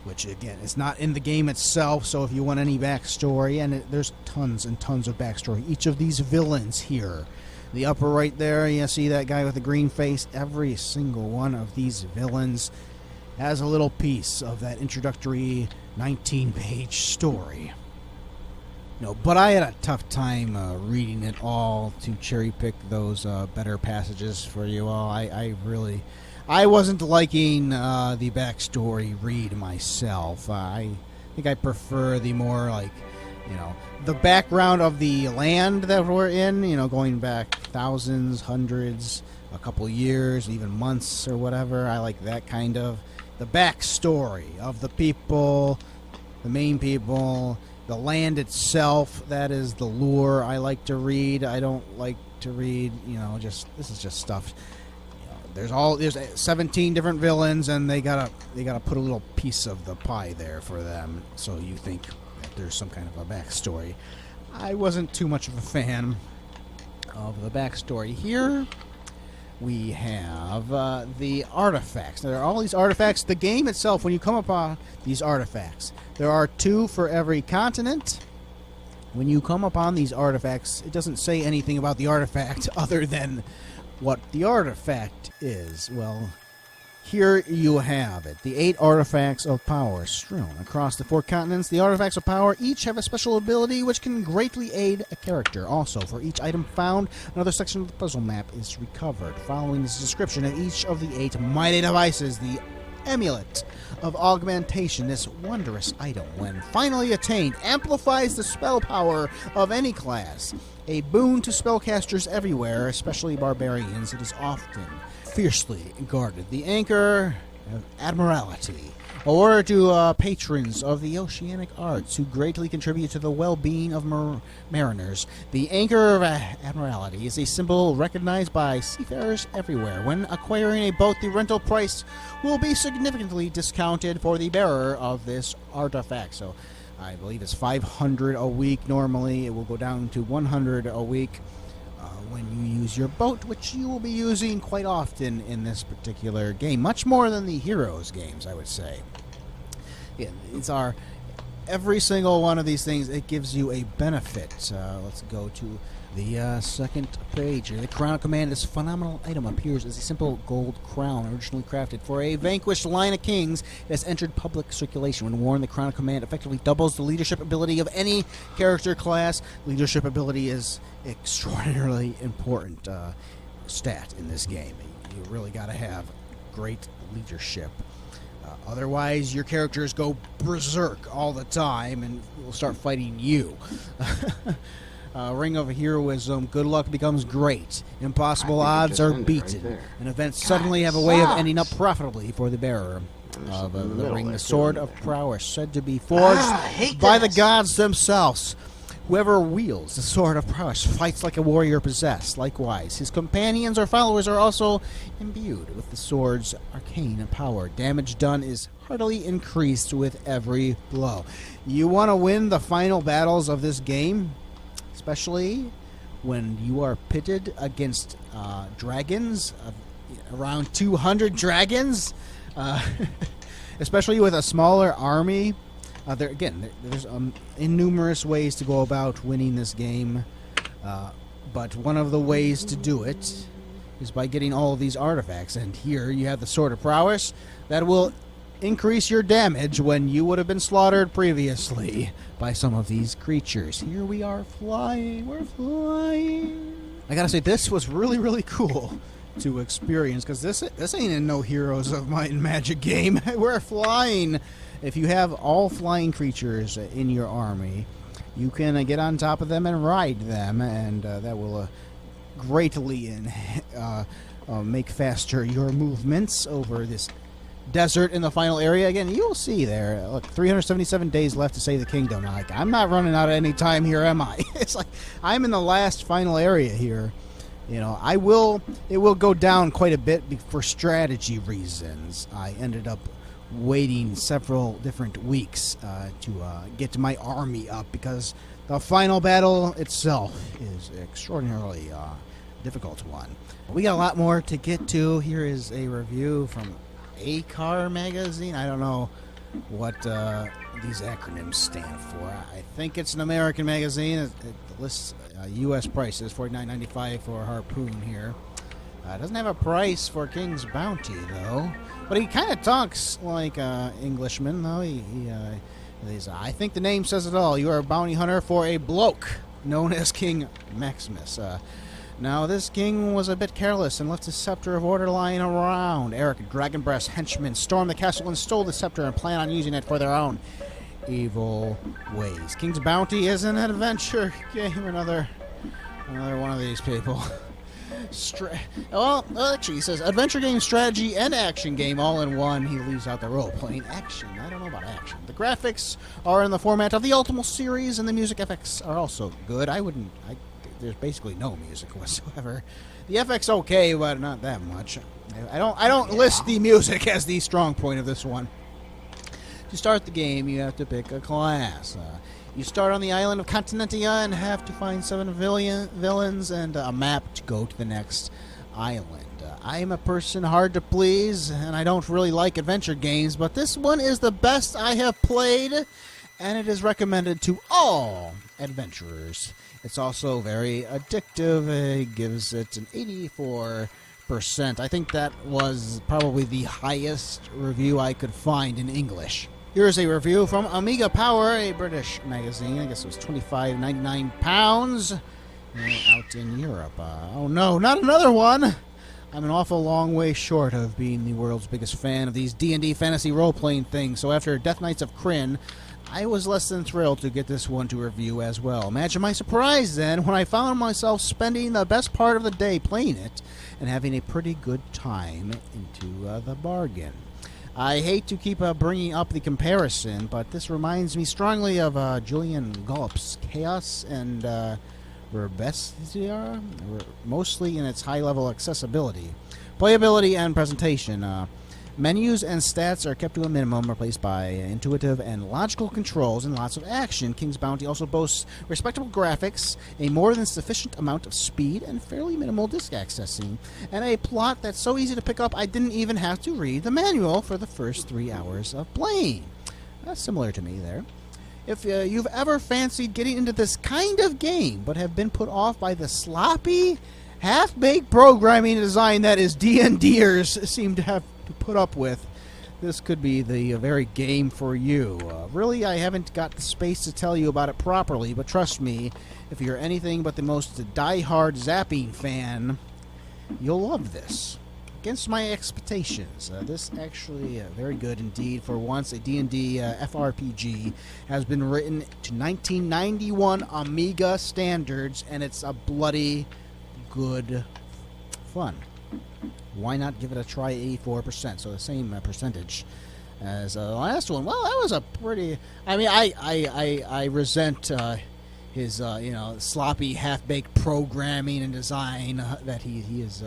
which, again, is not in the game itself, so if you want any backstory, and there's tons and tons of backstory. Each of these villains here, the upper right there, you see that guy with the green face? Every single one of these villains has a little piece of that introductory 19-page story. But I had a tough time reading it all to cherry-pick those better passages for you all. I wasn't liking the backstory read myself. I think I prefer the more, the background of the land that we're in, going back thousands, hundreds, a couple years, even months or whatever. I like that kind of, the backstory of the people, the main people, the land itself, that is the lore I like to read. I don't like to read, this is just stuff. There's 17 different villains, and they gotta put a little piece of the pie there for them, so you think that there's some kind of a backstory. I wasn't too much of a fan of the backstory. Here we have the artifacts. There are all these artifacts. The game itself, when you come upon these artifacts, there are 2 for every continent. When you come upon these artifacts, it doesn't say anything about the artifact other than what the artifact is. Well, here you have it. The 8 artifacts of power strewn across the 4 continents. The artifacts of power each have a special ability which can greatly aid a character. Also, for each item found, another section of the puzzle map is recovered. Following this description of each of the 8 mighty devices, the Amulet of Augmentation, this wondrous item, when finally attained, amplifies the spell power of any class. A boon to spellcasters everywhere, especially barbarians. It is often fiercely guarded. The Anchor of Admiralty, awarded to patrons of the oceanic arts who greatly contribute to the well-being of mariners. The Anchor of Admiralty is a symbol recognized by seafarers everywhere. When acquiring a boat, the rental price will be significantly discounted for the bearer of this artifact. So I believe it's 500 a week normally. It will go down to 100 a week when you use your boat, which you will be using quite often in this particular game. Much more than the Heroes games, I would say. Yeah, every single one of these things, it gives you a benefit. Let's go to the second page here. The Crown of Command, this phenomenal item appears as a simple gold crown originally crafted for a vanquished line of kings. It has entered public circulation. When worn, the Crown of Command effectively doubles the leadership ability of any character class. Leadership ability is extraordinarily important stat in this game. You really got to have great leadership. Otherwise, your characters go berserk all the time and will start fighting you. Ring of Heroism, good luck becomes great. Impossible odds are beaten. Right, and events suddenly have a way of ending up profitably for the bearer of the ring. The Sword of Prowess, said to be forged by the gods themselves. Whoever wields the Sword of Prowess fights like a warrior possessed. Likewise, his companions or followers are also imbued with the sword's arcane power. Damage done is heartily increased with every blow. You want to win the final battles of this game, especially when you are pitted against dragons, around 200 dragons, especially with a smaller army. There's innumerous ways to go about winning this game, but one of the ways to do it is by getting all of these artifacts. And here you have the Sword of Prowess that will increase your damage when you would have been slaughtered previously by some of these creatures. Here we are flying. We're flying. I gotta say, this was really, really cool to experience, because this ain't in no Heroes of Might and Magic game. We're flying. If you have all flying creatures in your army, you can get on top of them and ride them, and that will greatly make faster your movements over this desert in the final area. Again, you'll see there, look, 377 days left to save the kingdom. I'm not running out of any time here, am I? It's like I'm in the last final area here. It will go down quite a bit for strategy reasons. I ended up waiting several different weeks to get my army up, because the final battle itself is extraordinarily difficult one. We got a lot more to get to. Here is a review from ACAR magazine. I don't know what these acronyms stand for. I think it's an American magazine. It lists U.S. prices, $49.95 for a Harpoon here. It doesn't have a price for King's Bounty, though. But he kind of talks like an Englishman, though. I think the name says it all. You are a bounty hunter for a bloke known as King Maximus. Now, this king was a bit careless and left his scepter of order lying around. Eric, Dragon Breast henchmen stormed the castle and stole the scepter and plan on using it for their own evil ways. King's Bounty is an adventure game. Another one of these people. Actually, he says adventure game, strategy, and action game all in one. He leaves out the role-playing action. I don't know about action. action. The graphics are in the format of the Ultimate series, and the music effects are also good. There's basically no music whatsoever. The FX okay, but not that much. I don't list the music as the strong point of this one. To start the game, you have to pick a class. You start on the island of Continentia and have to find 7 villains and a map to go to the next island. I am a person hard to please, and I don't really like adventure games, but this one is the best I have played, and it is recommended to all adventurers. It's also very addictive. It gives it an 84%. I think that was probably the highest review I could find in English. Here's a review from Amiga Power, a British magazine. I guess it was £25.99 out in Europe. Oh no, not another one! I'm an awful long way short of being the world's biggest fan of these D&D fantasy role-playing things, so after Death Knights of Krynn, I was less than thrilled to get this one to review as well. Imagine my surprise, then, when I found myself spending the best part of the day playing it and having a pretty good time into the bargain. I hate to keep bringing up the comparison, but this reminds me strongly of Julian Gulp's Chaos and Rebestia, mostly in its high-level accessibility, playability, and presentation. Menus and stats are kept to a minimum, replaced by intuitive and logical controls and lots of action. King's Bounty also boasts respectable graphics, a more than sufficient amount of speed, and fairly minimal disk accessing, and a plot that's so easy to pick up I didn't even have to read the manual for the first 3 hours of playing. That's similar to me there. If you've ever fancied getting into this kind of game, but have been put off by the sloppy, half-baked programming design that is D&Ders seem to have to put up with, this could be the very game for you. Really, I haven't got the space to tell you about it properly, but trust me, if you're anything but the most die-hard zapping fan, you'll love this. Against my expectations, this actually very good indeed. For once, a D&D FRPG has been written to 1991 Amiga standards, and it's a bloody good fun. Why not give it a try? 84%, so the same percentage as the last one. Well, that was a pretty. I mean, I resent his sloppy, half-baked programming and design that he is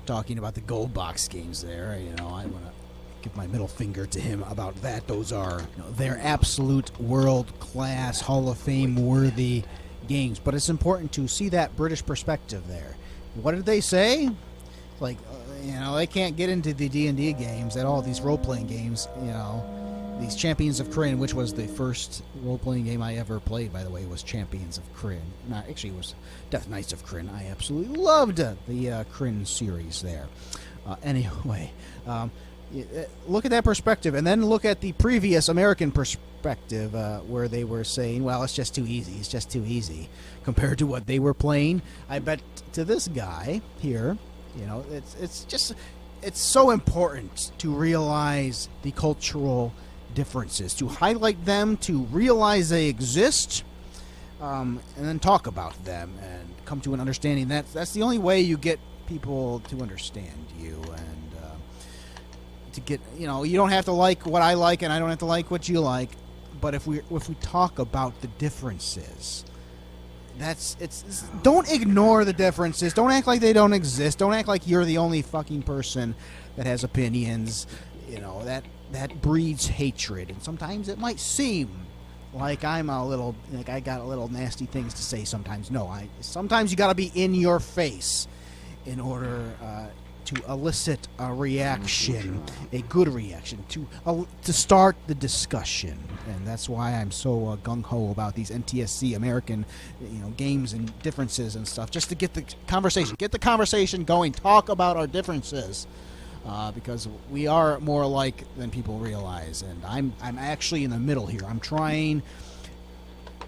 talking about the gold box games there. I want to give my middle finger to him about that. Those are they're absolute world-class, Hall of Fame-worthy games. But it's important to see that British perspective there. What did they say? Like, they can't get into the D&D games at all, these role-playing games, these Champions of Krynn, which was the first role-playing game I ever played, by the way, was Champions of Krynn. Actually, it was Death Knights of Krynn. I absolutely loved the Krynn series there. Anyway, look at that perspective, and then look at the previous American perspective, where they were saying, well, it's just too easy, compared to what they were playing. I bet to this guy here, it's so important to realize the cultural differences, to highlight them, to realize they exist, and then talk about them and come to an understanding. That's the only way you get people to understand you, and to get you don't have to like what I like, and I don't have to like what you like, but if we talk about the differences. Don't ignore the differences. Don't act like they don't exist. Don't act like you're the only fucking person that has opinions. That breeds hatred, and sometimes it might seem like I got a little nasty things to say sometimes. No, sometimes you got to be in your face in order to elicit a reaction, a good reaction, to start the discussion. And that's why I'm so gung-ho about these NTSC American games and differences and stuff, just to get the conversation going, talk about our differences, because we are more alike than people realize. And I'm actually in the middle here. I'm trying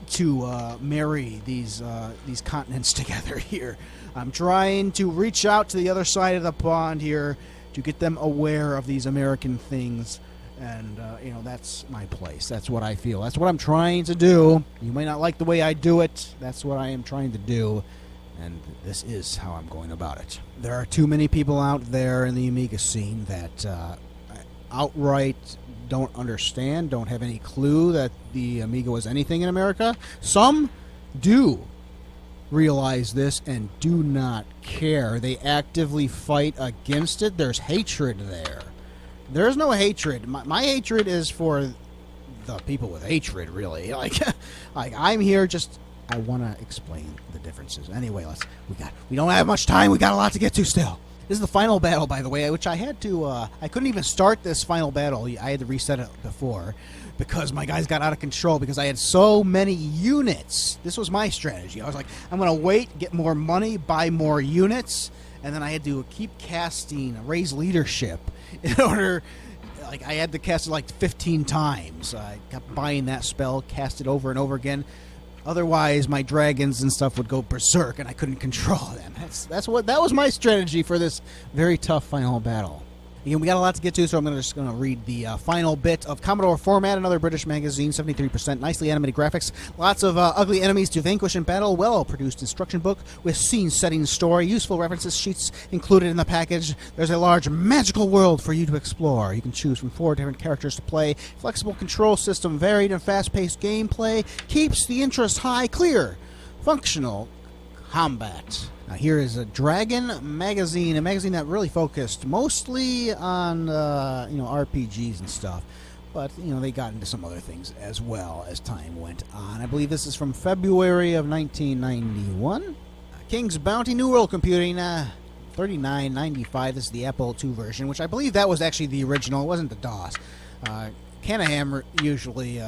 to marry these continents together here. I'm trying to reach out to the other side of the pond here to get them aware of these American things, and that's my place. That's what I feel. That's what I'm trying to do. You may not like the way I do it. That's what I am trying to do, and this is how I'm going about it. There are too many people out there in the Amiga scene that outright don't understand, don't have any clue that the Amiga was anything in America. Some do realize this and do not care. They actively fight against it. There's hatred there. There's no hatred. My hatred is for the people with hatred, really. Like I'm here just... I want to explain the differences. Anyway, we don't have much time. We got a lot to get to still. This is the final battle, by the way, which I had to... I couldn't even start this final battle. I had to reset it before because my guys got out of control because I had so many units. This was my strategy. I was like, I'm going to wait, get more money, buy more units, and then I had to keep casting, raise leadership in order... Like, I had to cast it like 15 times. I kept buying that spell, cast it over and over again. Otherwise, my dragons and stuff would go berserk, and I couldn't control them. That was my strategy for this very tough final battle. Again, we got a lot to get to, so I'm just going to read the final bit of Commodore Format, another British magazine, 73%, nicely animated graphics, lots of ugly enemies to vanquish in battle, well-produced instruction book with scene-setting story, useful references sheets included in the package. There's a large magical world for you to explore. You can choose from 4 different characters to play. Flexible control system, varied and fast-paced gameplay, keeps the interest high, clear, functional combat. Now here is a Dragon magazine, a magazine that really focused mostly on RPGs and stuff, but they got into some other things as well as time went on. I believe this is from February of 1991. King's Bounty New World Computing, 3995. This is the Apple II version, which I believe that was actually the original. It wasn't the DOS. Canahan usually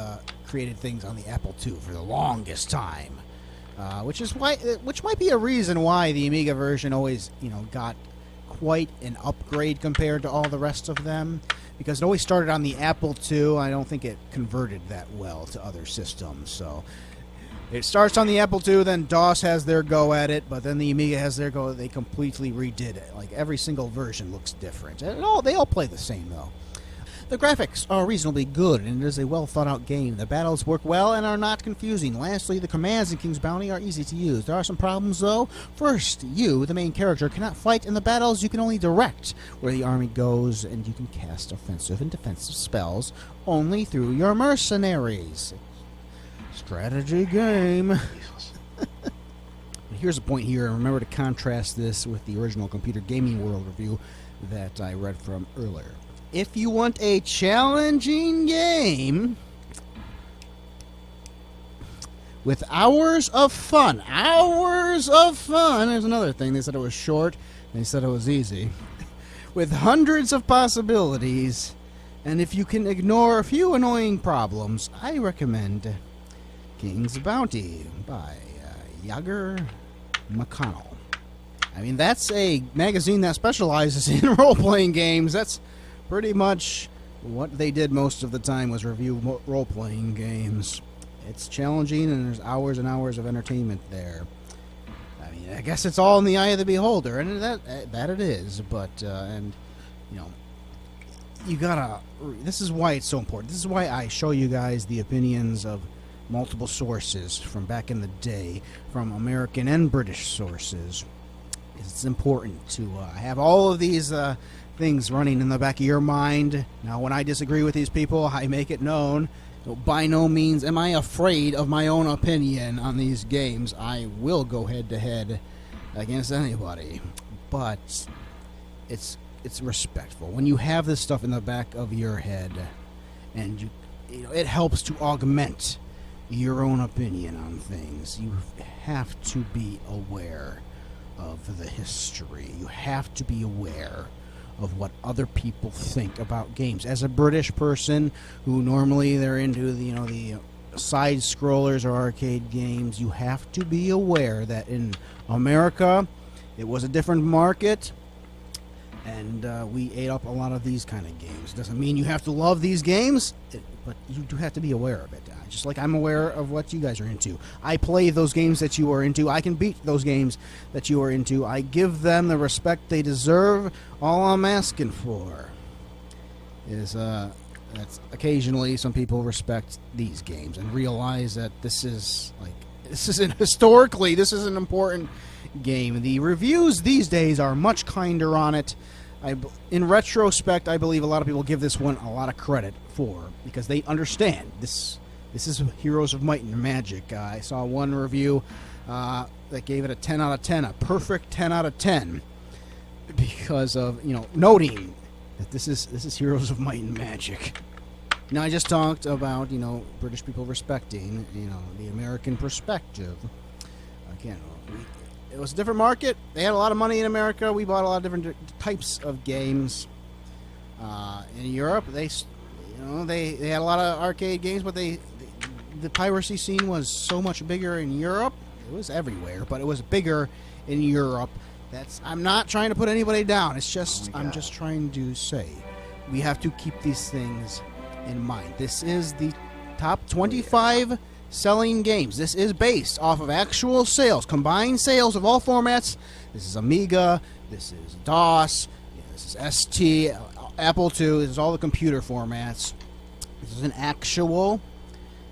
created things on the Apple II for the longest time. Which might be a reason why the Amiga version always, got quite an upgrade compared to all the rest of them, because it always started on the Apple II. I don't think it converted that well to other systems. So it starts on the Apple II, then DOS has their go at it, but then the Amiga has their go. They completely redid it. Like every single version looks different. They all play the same though. The graphics are reasonably good, and it is a well-thought-out game. The battles work well and are not confusing. Lastly, the commands in King's Bounty are easy to use. There are some problems, though. First, you, the main character, cannot fight in the battles. You can only direct where the army goes, and you can cast offensive and defensive spells only through your mercenaries. Strategy game. Here's a point here. Remember to contrast this with the original Computer Gaming World review that I read from earlier. If you want a challenging game with hours of fun, there's another thing. They said it was short, they said it was easy, with hundreds of possibilities, and if you can ignore a few annoying problems, I recommend King's Bounty by Yager McConnell. I mean, that's a magazine that specializes in role-playing games. That's pretty much what they did most of the time, was review role-playing games. It's challenging, and there's hours and hours of entertainment there. I mean, I guess it's all in the eye of the beholder, and that it is. But you gotta. This is why it's so important. This is why I show you guys the opinions of multiple sources from back in the day, from American and British sources. It's important to have all of these things running in the back of your mind. Now, when I disagree with these people, I make it known. By no means am I afraid of my own opinion on these games. I will go head-to-head against anybody. But it's respectful. When you have this stuff in the back of your head, and it helps to augment your own opinion on things. You have to be aware of the history. You have to be aware of what other people think about games. As a British person who normally they're into the side scrollers or arcade games, you have to be aware that in America it was a different market, and we ate up a lot of these kind of games. Doesn't mean you have to love these games, but you do have to be aware of it. Just like I'm aware of what you guys are into. I play those games that you are into. I can beat those games that you are into. I give them the respect they deserve. All I'm asking for is that's occasionally some people respect these games and realize that this is an important game. The reviews these days are much kinder on it. In retrospect, I believe a lot of people give this one a lot of credit for, because they understand this is Heroes of Might and Magic. I saw one review that gave it a 10 out of 10, a perfect 10 out of 10, because of, noting that this is Heroes of Might and Magic. Now, I just talked about, British people respecting, the American perspective. Again, it was a different market. They had a lot of money in America. We bought a lot of different types of games. In Europe, they had a lot of arcade games, but the piracy scene was so much bigger in Europe. It was everywhere, but it was bigger in Europe. I'm not trying to put anybody down. It's just I'm just trying to say we have to keep these things in mind. This is the top 25 selling games. This is based off of actual sales, combined sales of all formats. This is Amiga, this is DOS, this is ST, Apple II, this is all the computer formats. This is an actual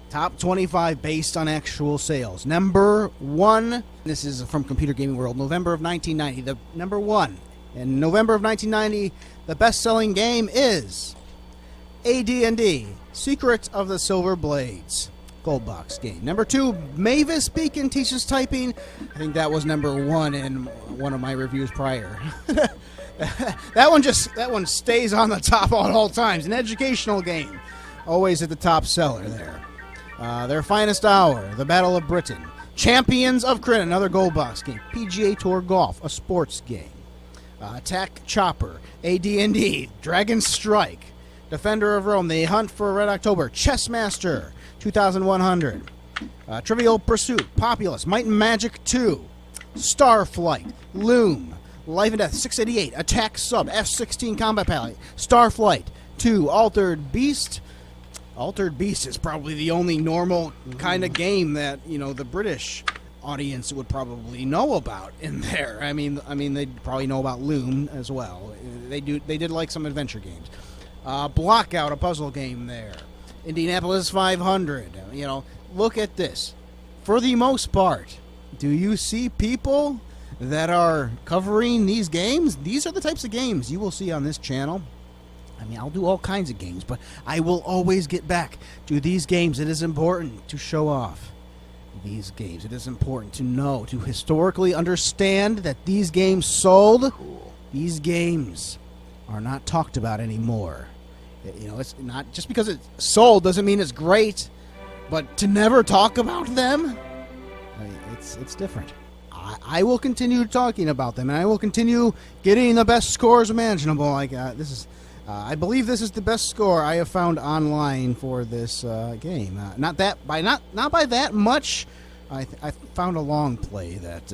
top 25 based on actual sales. Number 1, this is from Computer Gaming World, November of 1990. The number 1 in November of 1990, the best-selling game is AD&D, Secret of the Silver Blades. Gold box game. Number 2, Mavis Beacon Teaches Typing. I think that was number 1 in one of my reviews prior. that one stays on the top at all times. An educational game. Always at the top seller there. Their Finest Hour, The Battle of Britain. Champions of Crit, another gold box game. PGA Tour Golf, a sports game. Attack Chopper, AD&D, Dragon Strike, Defender of Rome, The Hunt for Red October, Chessmaster, 2100, Trivial Pursuit, Populous, Might and Magic 2, Starflight, Loom, Life and Death, 688, Attack Sub, F-16 Combat Pilot, Starflight 2, Altered Beast. Altered Beast is probably the only normal kind of game that, the British audience would probably know about in there. I mean they'd probably know about Loom as well. They did like some adventure games. Blockout, a puzzle game there. Indianapolis 500. Look at this. For the most part, do you see people that are covering these games? These are the types of games you will see on this channel. I'll do all kinds of games, but I will always get back to these games. It is important to show off these games. It is important to know, to historically understand that these games sold. These games are not talked about anymore. It's not just because it's sold doesn't mean it's great, but to never talk about them, it's different. I will continue talking about them, and I will continue getting the best scores imaginable. I believe this is the best score I have found online for this game. Not by that much. I found a long play that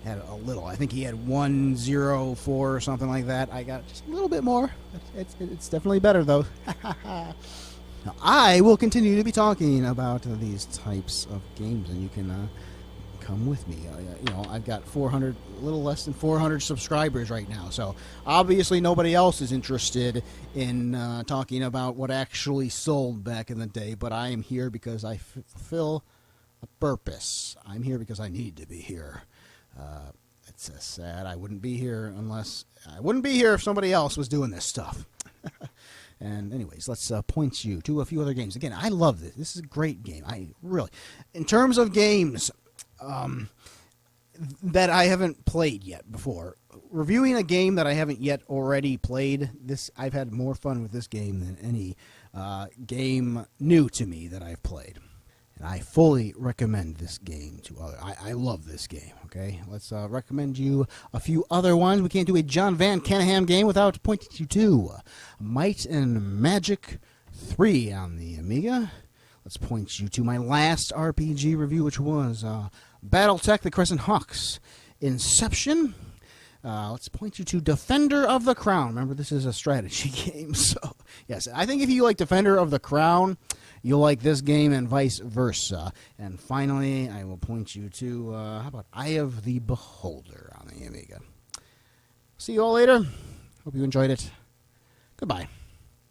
had a little. I think he had 104 or something like that. I got just a little bit more. It's definitely better though. Now, I will continue to be talking about these types of games, and you can come with me. I've got a little less than 400 subscribers right now, so obviously nobody else is interested in talking about what actually sold back in the day, but I am here because I fulfill a purpose. I'm here because I need to be here. It's sad. I wouldn't be here if somebody else was doing this stuff. And anyways, let's point you to a few other games. Again, I love this. This is a great game. In terms of games that I haven't played yet before, reviewing a game that I haven't yet already played, I've had more fun with this game than any game new to me that I've played. And I fully recommend this game to others. I love this game, okay? Let's recommend you a few other ones. We can't do a John Van Canningham game without pointing you to Might and Magic 3 on the Amiga. Let's point you to my last RPG review, which was Battletech, the Crescent Hawks, Inception. Let's point you to Defender of the Crown. Remember, this is a strategy game, so yes, I think if you like Defender of the Crown, you'll like this game and vice versa. And finally, I will point you to, how about Eye of the Beholder on the Amiga. See you all later. Hope you enjoyed it. Goodbye.